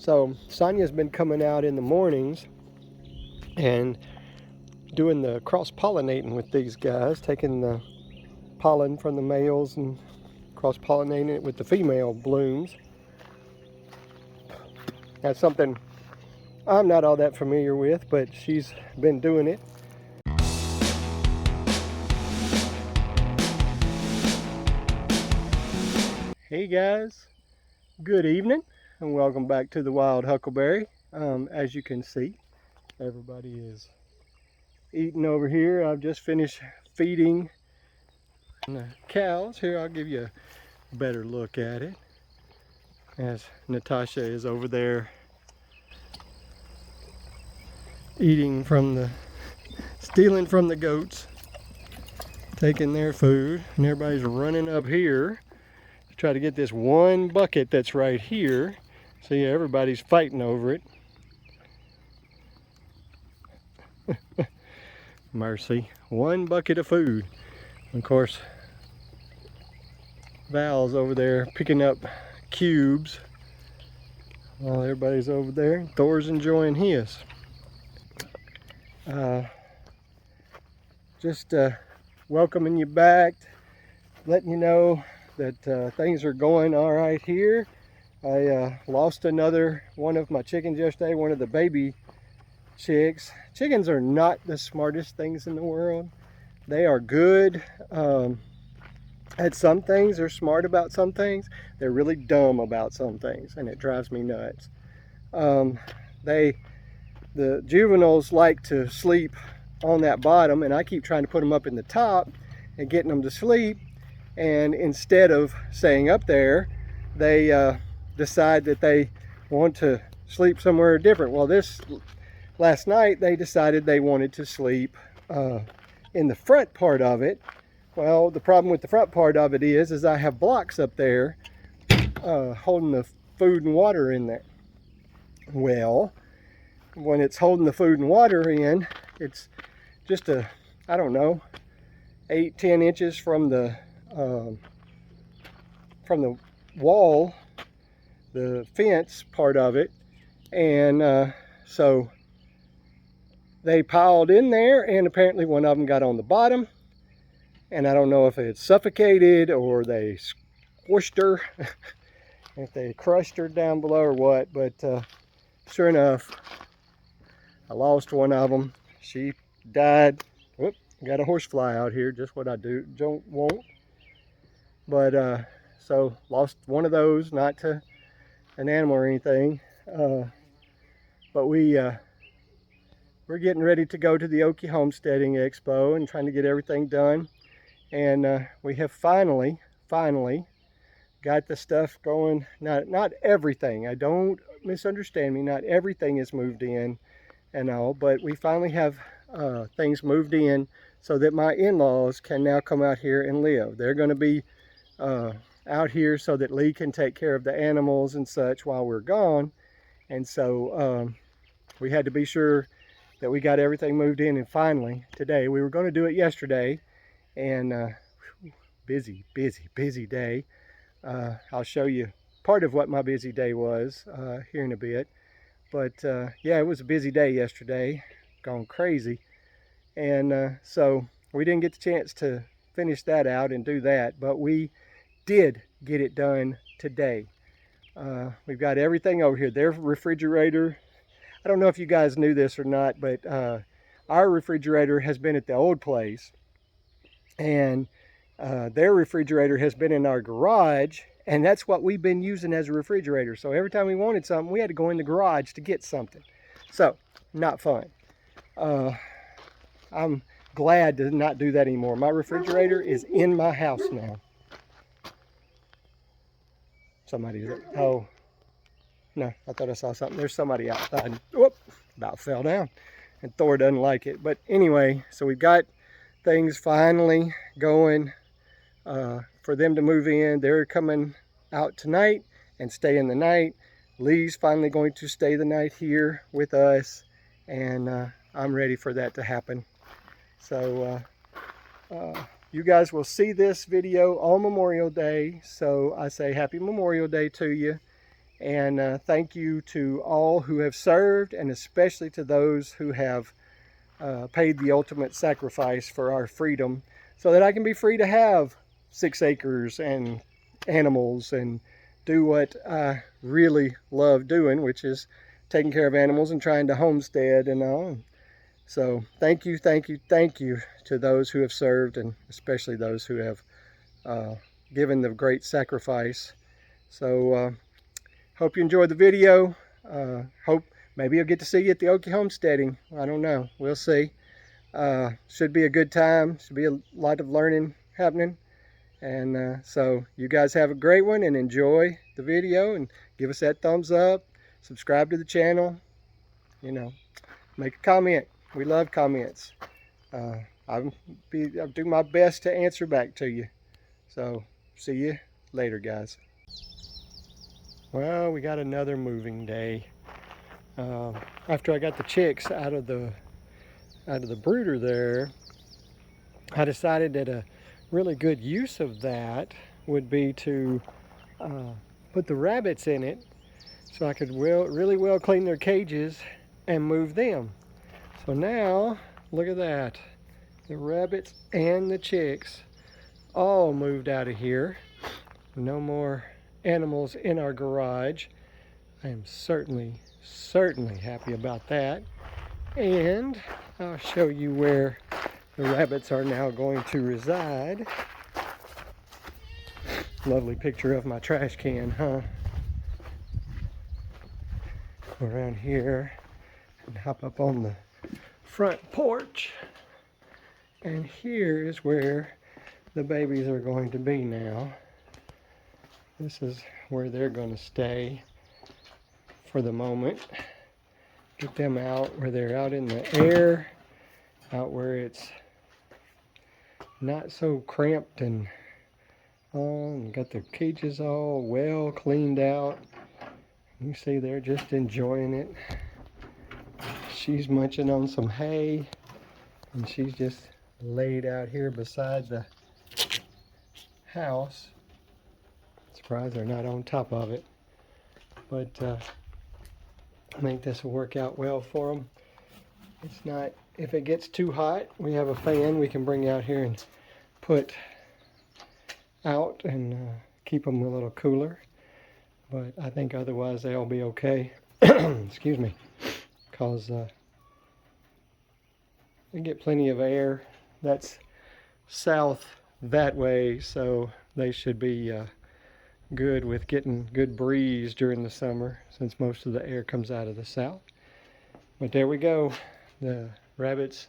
So Sonia's been coming out in the mornings and doing the cross-pollinating with these guys, taking the pollen from the males and cross-pollinating it with the female blooms. That's something I'm not all that familiar with, but she's been doing it. Hey guys, good evening and welcome back to the Wild Huckleberry. As you can see, everybody is eating over here. I've just finished feeding the cows. Here, I'll give you a better look at it as Natasha is over there stealing from the goats, taking their food, and everybody's running up here to try to get this one bucket that's right here. See, everybody's fighting over it. Mercy, one bucket of food. Of course, Val's over there picking up cubes while everybody's over there. Thor's enjoying his. Just welcoming you back, letting you know that things are going all right here. I lost another one of my chickens yesterday, one of the baby chicks. Chickens are not the smartest things in the world. They are good at some things. They're smart about some things. They're really dumb about some things, and it drives me nuts. The juveniles like to sleep on that bottom, and I keep trying to put them up in the top and getting them to sleep, and instead of staying up there, they decide that they want to sleep somewhere different. Well, last night they decided they wanted to sleep in the front part of it. Well, the problem with the front part of it is I have blocks up there holding the food and water in there. Well, when it's holding the food and water in, it's just I don't know, 8-10 inches from the wall, the fence part of it, and so they piled in there, and apparently one of them got on the bottom, and I don't know if it suffocated or they squished her, if they crushed her down below or what, but sure enough, I lost one of them. She died. Whoop, got a horsefly out here, just what I don't want. But so lost one of those, not to an animal or anything. But we're getting ready to go to the Okie Homesteading Expo and trying to get everything done. And we have finally got the stuff going. Not everything. Don't misunderstand me. Not everything is moved in and all, but we finally have things moved in so that my in-laws can now come out here and live. They're going to be out here so that Lee can take care of the animals and such while we're gone. And so we had to be sure that we got everything moved in, and finally today, we were going to do it yesterday, and busy day. I'll show you part of what my busy day was here in a bit. But yeah, it was a busy day yesterday, gone crazy. And so we didn't get the chance to finish that out and do that, but we did get it done today. We've got everything over here. Their refrigerator, I don't know if you guys knew this or not, but our refrigerator has been at the old place, and their refrigerator has been in our garage, and that's what we've been using as a refrigerator. So every time we wanted something, we had to go in the garage to get something. So, not fun. I'm glad to not do that anymore. My refrigerator is in my house now. Somebody's, oh, no, I thought I saw something. There's somebody outside. Whoop, about fell down. And Thor doesn't like it. But anyway, so we've got things finally going for them to move in. They're coming out tonight and staying the night. Lee's finally going to stay the night here with us, and I'm ready for that to happen. So you guys will see this video on Memorial Day, so I say happy Memorial Day to you, And thank you to all who have served, and especially to those who have paid the ultimate sacrifice for our freedom, so that I can be free to have 6 acres and animals and do what I really love doing, which is taking care of animals and trying to homestead and all. So thank you, thank you, thank you to those who have served, and especially those who have given the great sacrifice. So hope you enjoyed the video. Hope maybe you'll get to see you at the Okie homesteading. I don't know. We'll see. Should be a good time. Should be a lot of learning happening. And so you guys have a great one and enjoy the video, and give us that thumbs up. Subscribe to the channel. You know, make a comment. We love comments. I'll do my best to answer back to you. So see you later, guys. Well, we got another moving day. After I got the chicks out of the brooder there, I decided that a really good use of that would be to put the rabbits in it, so I could really well clean their cages and move them. So now, look at that. The rabbits and the chicks all moved out of here. No more animals in our garage. I am certainly happy about that. And I'll show you where the rabbits are now going to reside. Lovely picture of my trash can, huh? Go around here and hop up on the front porch. And here is where the babies are going to be now. This is where they're going to stay for the moment. Get them out where they're out in the air, out where it's not so cramped and got the cages all well cleaned out. You see they're just enjoying it. She's munching on some hay, and she's just laid out here beside the house. Surprised they're not on top of it, but I think this will work out well for them. It's not, if it gets too hot, we have a fan we can bring out here and put out and keep them a little cooler. But I think otherwise they'll be okay. Excuse me, because they get plenty of air. That's south that way, so they should be good with getting good breeze during the summer, since most of the air comes out of the south. But there we go. The rabbits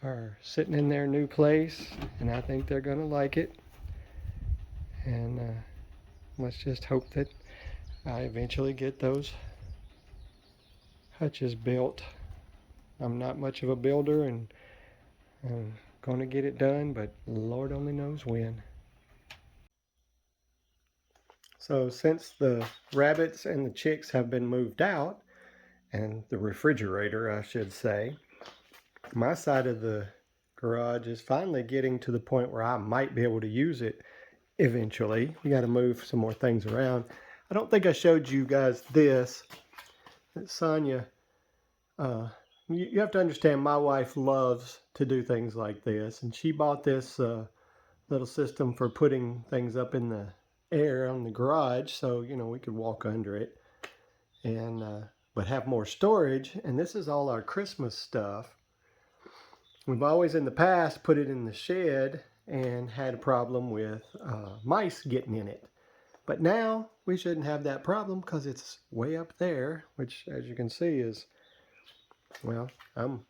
are sitting in their new place, and I think they're gonna like it. And let's just hope that I eventually get those hutches built. I'm not much of a builder, and I'm gonna get it done, but Lord only knows when. So since the rabbits and the chicks have been moved out, and the refrigerator, I should say, my side of the garage is finally getting to the point where I might be able to use it eventually. We got to move some more things around. I don't think I showed you guys this. Sonia, you have to understand, my wife loves to do things like this, and she bought this little system for putting things up in the air on the garage, so you know we could walk under it and but have more storage. And this is all our Christmas stuff. We've always in the past put it in the shed and had a problem with mice getting in it, but now we shouldn't have that problem because it's way up there, which as you can see is, well, I'm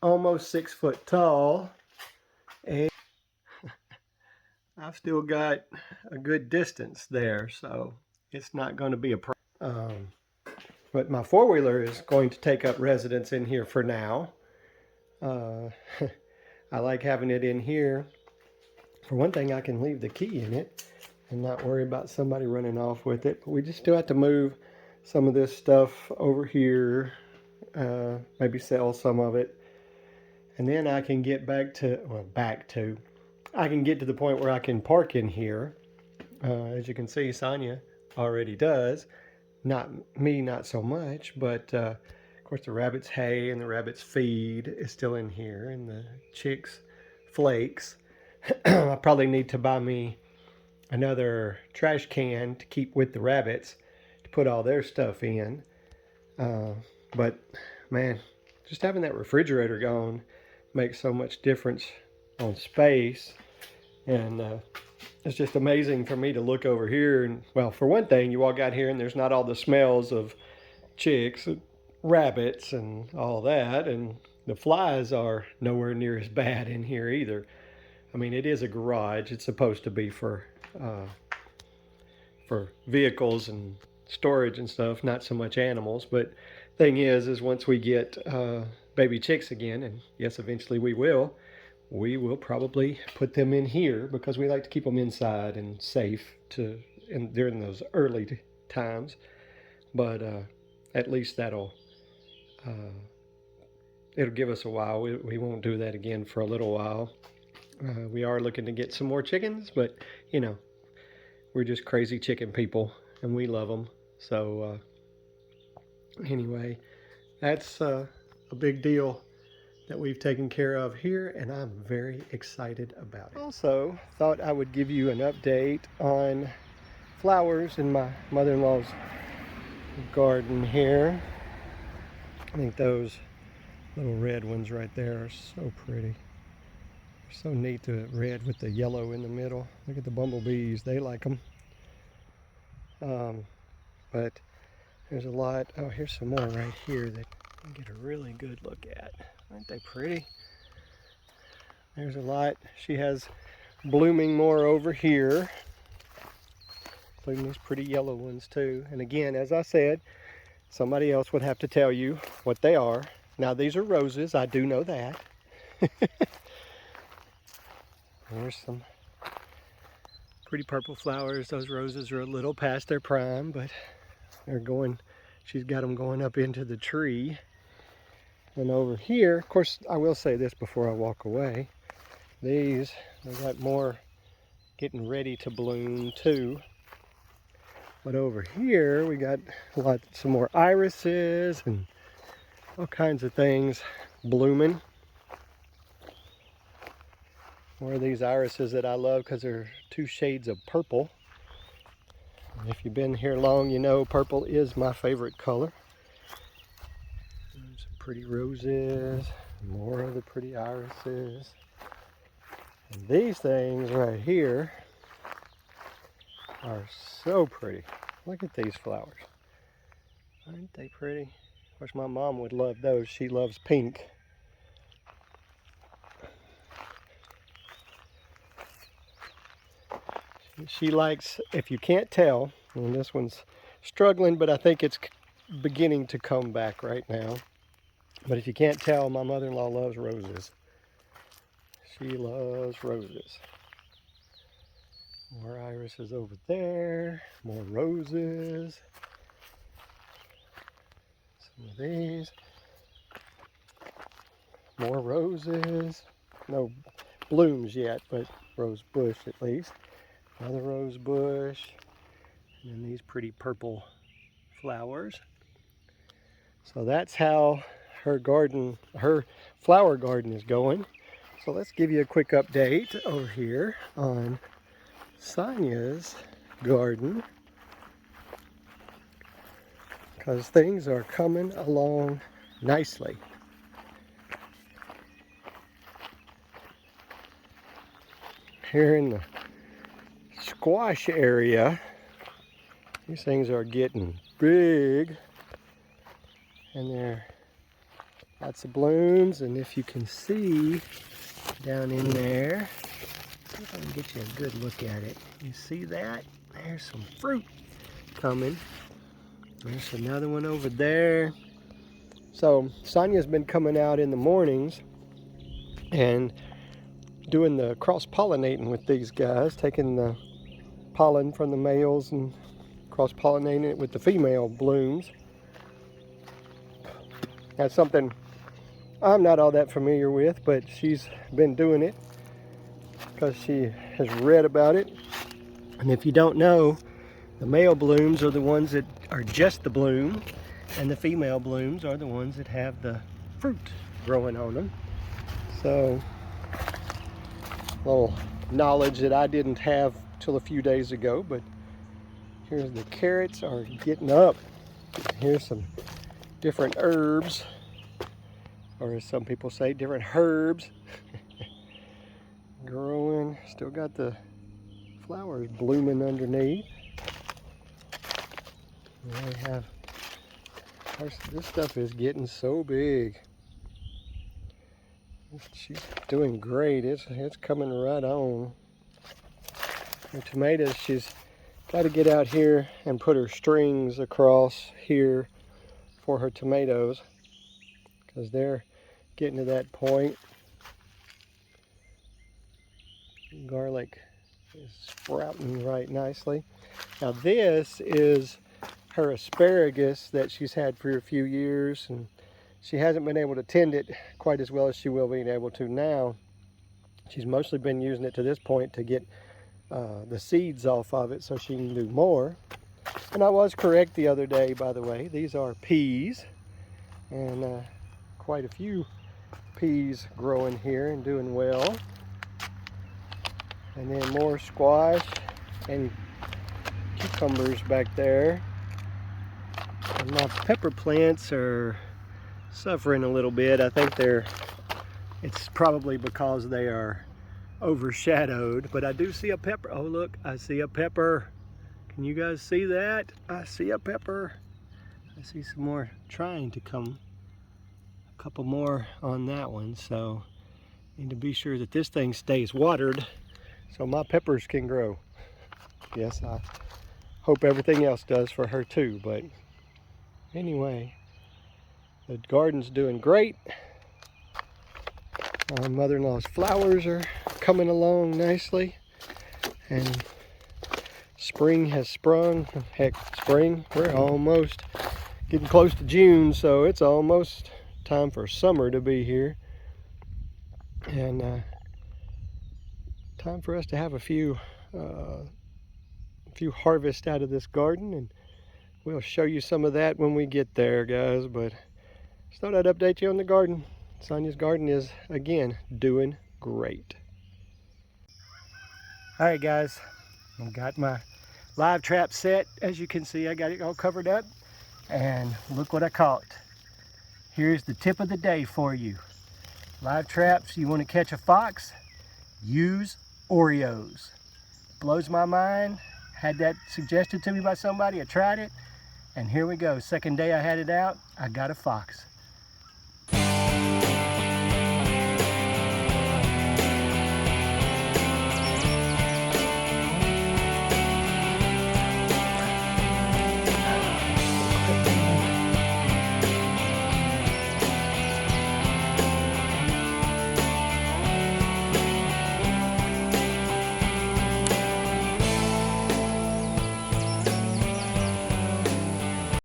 almost 6 foot tall, and I've still got a good distance there, so it's not going to be a problem. But my four-wheeler is going to take up residence in here for now. I like having it in here. For one thing, I can leave the key in it and not worry about somebody running off with it. But we just still have to move some of this stuff over here, maybe sell some of it. And then I can get I can get to the point where I can park in here. As you can see, Sonia already does. not me, not so much, but of course the rabbit's hay and the rabbit's feed is still in here, and the chicks' flakes. I probably need to buy me another trash can to keep with the rabbits to put all their stuff in. But man, just having that refrigerator gone makes so much difference on space. And it's just amazing for me to look over here. And well, for one thing, you walk out here and there's not all the smells of chicks, rabbits, and all that. And the flies are nowhere near as bad in here either. I mean, it is a garage. It's supposed to be for vehicles and storage and stuff, not so much animals. But thing is once we get baby chicks again, and yes, eventually we will probably put them in here because we like to keep them inside and safe during those early times. But at least it'll give us a while. We won't do that again for a little while. We are looking to get some more chickens, but you know, we're just crazy chicken people and we love them. So anyway, that's a big deal that we've taken care of here, and I'm very excited about it. Also, thought I would give you an update on flowers in my mother-in-law's garden here. I think those little red ones right there are so pretty. They're so neat, the red with the yellow in the middle. Look at the bumblebees, they like them. But there's a lot. Oh, here's some more right here that you can get a really good look at. Aren't they pretty? There's a lot. She has blooming more over here, including these pretty yellow ones too. And again, as I said, somebody else would have to tell you what they are. Now these are roses, I do know that. There's some pretty purple flowers. Those roses are a little past their prime, but they're going, she's got them going up into the tree. And over here, of course, I will say this before I walk away. These, they got more getting ready to bloom too. But over here, we got some more irises and all kinds of things blooming. More of these irises that I love because they're 2 shades of purple. And if you've been here long, you know purple is my favorite color. Some pretty roses, more of the pretty irises. And these things right here are so pretty. Look at these flowers. Aren't they pretty? Of course, my mom would love those. She loves pink. She likes, if you can't tell, and this one's struggling, but I think it's beginning to come back right now. But if you can't tell, my mother-in-law loves roses. She loves roses. More irises over there, more roses. Some of these. More roses. No blooms yet, but rose bush at least. Another rose bush. And then these pretty purple flowers. So that's how her garden, her flower garden is going. So let's give you a quick update over here on Sonia's garden, because things are coming along nicely. Here in the squash area, these things are getting big, and there are lots of blooms. And if you can see down in there, see if I can get you a good look at it. You see that? There's some fruit coming. There's another one over there. So Sonia's been coming out in the mornings and doing the cross-pollinating with these guys, taking the pollen from the males and cross-pollinating it with the female blooms. That's something I'm not all that familiar with, but she's been doing it because she has read about it. And if you don't know, the male blooms are the ones that are just the bloom, and the female blooms are the ones that have the fruit growing on them. So, little knowledge that I didn't have till a few days ago, but here's the carrots are getting up. Here's some different herbs, or as some people say, different herbs growing. Still got the flowers blooming underneath. And they have, this stuff is getting so big. She's doing great. It's coming right on. Her tomatoes, she's got to get out here and put her strings across here for her tomatoes, because they're getting to that point. Garlic is sprouting right nicely. Now this is her asparagus that she's had for a few years, and she hasn't been able to tend it quite as well as she will be able to now. She's mostly been using it to this point to get the seeds off of it so she can do more. And I was correct the other day, by the way. These are peas, and quite a few peas growing here and doing well. And then more squash and cucumbers back there. And my pepper plants are suffering a little bit. I think it's probably because they are overshadowed, but I do see a pepper. Oh look, I see a pepper. Can you guys see that? I see a pepper. I see some more trying to come. A couple more on that one, so need to be sure that this thing stays watered so my peppers can grow. Yes, I hope everything else does for her too, but anyway, the garden's doing great. My mother-in-law's flowers are coming along nicely, and spring has sprung. Heck, spring, we're almost getting close to June, so it's almost time for summer to be here. And time for us to have a few harvests out of this garden, and we'll show you some of that when we get there, guys. But just thought I'd update you on the garden. Sonia's garden is, again, doing great. Alright guys, I've got my live trap set. As you can see, I got it all covered up, and look what I caught. Here's the tip of the day for you. Live traps, you want to catch a fox? Use Oreos. Blows my mind. Had that suggested to me by somebody. I tried it, and here we go. Second day I had it out, I got a fox.